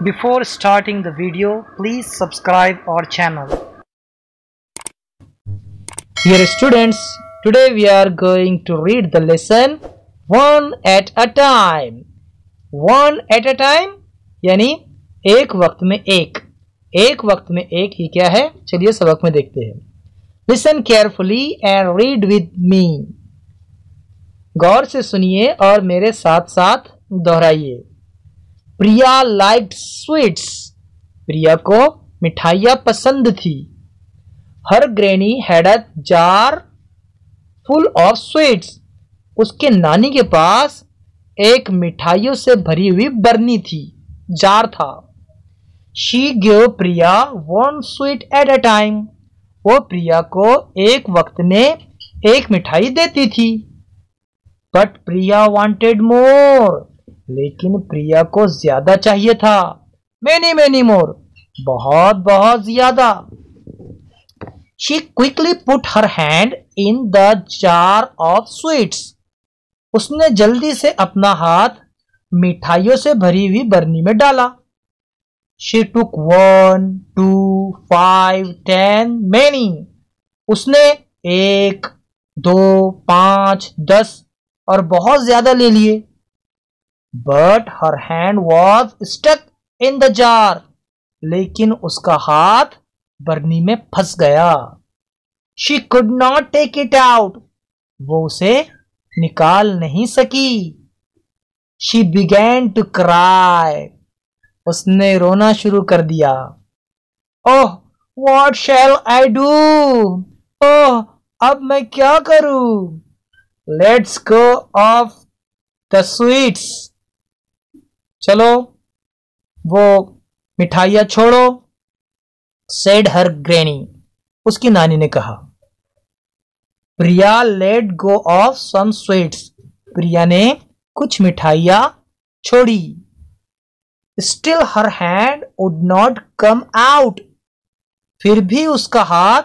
Before starting the video, please subscribe our channel. Dear students, today we are going to read the lesson one at a time. One at a time यानी एक वक्त में एक वक्त में एक ही क्या है, चलिए सबक में देखते हैं. Listen carefully and read with me. गौर से सुनिए और मेरे साथ साथ दोहराइए. प्रिया लाइक्ड स्वीट्स. प्रिया को मिठाइयाँ पसंद थी. Her granny had a jar full of sweets. उसके नानी के पास एक मिठाइयों से भरी हुई बरनी थी, जार था. She give Priya one sweet at a time. वो प्रिया को एक वक्त में एक मिठाई देती थी. But Priya wanted more. लेकिन प्रिया को ज्यादा चाहिए था. मैनी मैनी मोर, बहुत बहुत ज्यादा. She quickly put her hand in the jar of sweets. उसने जल्दी से अपना हाथ मिठाइयों से भरी हुई बरनी में डाला. She took 1, 2, 5, 10 many. उसने 1, 2, 5, 10 और बहुत ज्यादा ले लिए. But her hand was stuck in the jar. लेकिन उसका हाथ बरनी में फंस गया. She could not take it out. वो उसे निकाल नहीं सकी. She began to cry. उसने रोना शुरू कर दिया. Oh, what shall I do? Oh, अब मैं क्या करूं? Let's go off the sweets. चलो वो मिठाइयाँ छोड़ो. Said her granny. उसकी नानी ने कहा. Priya let go of some sweets. Priya ने कुछ मिठाइयाँ छोड़ी. Still her hand would not come out. फिर भी उसका हाथ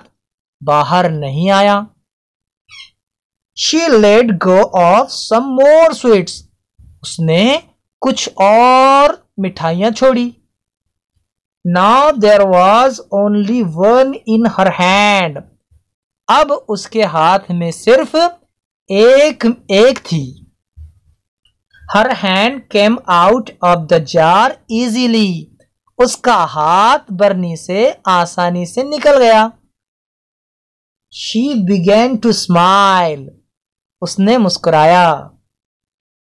बाहर नहीं आया. She let go of some more sweets. उसने कुछ और मिठाइयां छोड़ी. Now there was only one in her hand. अब उसके हाथ में सिर्फ एक थी. Her hand came out of the jar easily. उसका हाथ बरनी से आसानी से निकल गया. She began to smile. उसने मुस्कुराया.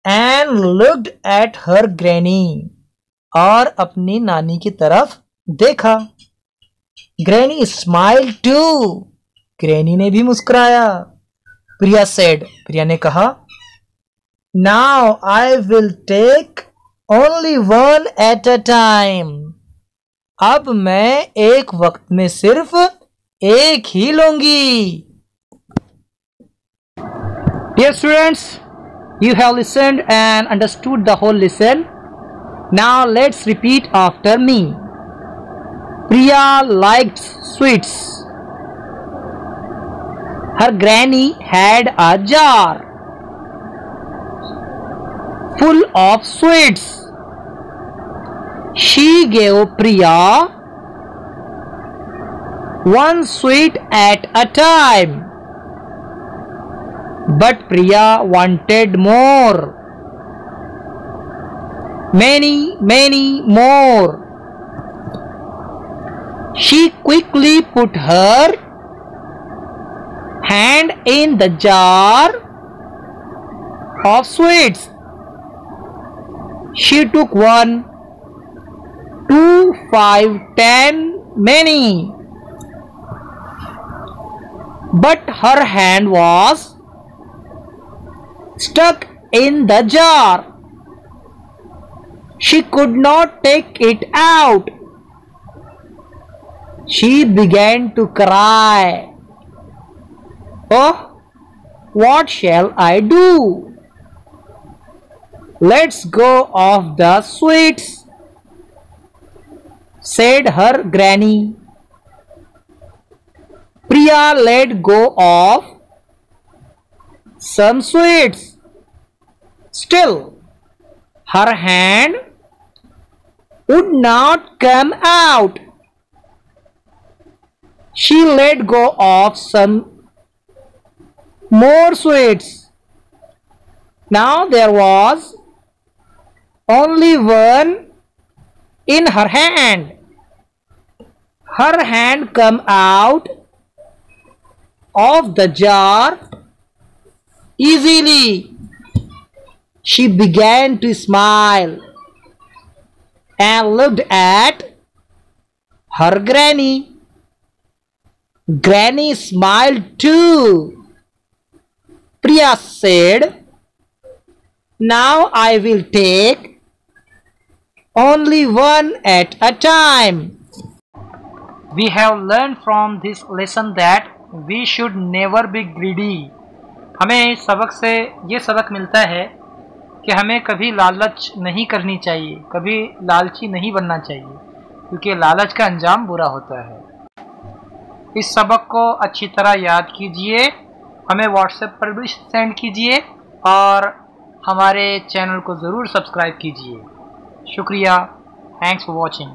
And looked at her granny. और अपनी नानी की तरफ देखा. Granny smiled too. Granny ने भी मुस्कुराया. प्रिया said. प्रिया ने कहा. Now I will take only one at a time. अब मैं एक वक्त में सिर्फ एक ही लूंगी. Dear students, you have listened and understood the whole lesson. Now let's repeat after me. Priya liked sweets. Her granny had a jar full of sweets. She gave Priya one sweet at a time. But Priya wanted more. Many more. She quickly put her hand in the jar of sweets. She took 1, 2, 5, 10 many. But her hand was stuck in the jar. She could not take it out. She began to cry. Oh, what shall I do? Let's go off the sweets, said her granny. Priya let go of some sweets. Still, her hand would not come out. She let go of some more sweets. Now there was only one in her hand. Her hand come out of the jar easily. She began to smile and looked at her granny. Granny smiled too. Priya said, "Now I will take only one at a time." We have learned from this lesson that we should never be greedy. हमें इस सबक से ये सबक मिलता है कि हमें कभी लालच नहीं करनी चाहिए, कभी लालची नहीं बनना चाहिए, क्योंकि लालच का अंजाम बुरा होता है। इस सबक को अच्छी तरह याद कीजिए, हमें व्हाट्सएप पर भी सेंड कीजिए और हमारे चैनल को ज़रूर सब्सक्राइब कीजिए। शुक्रिया। Thanks for watching.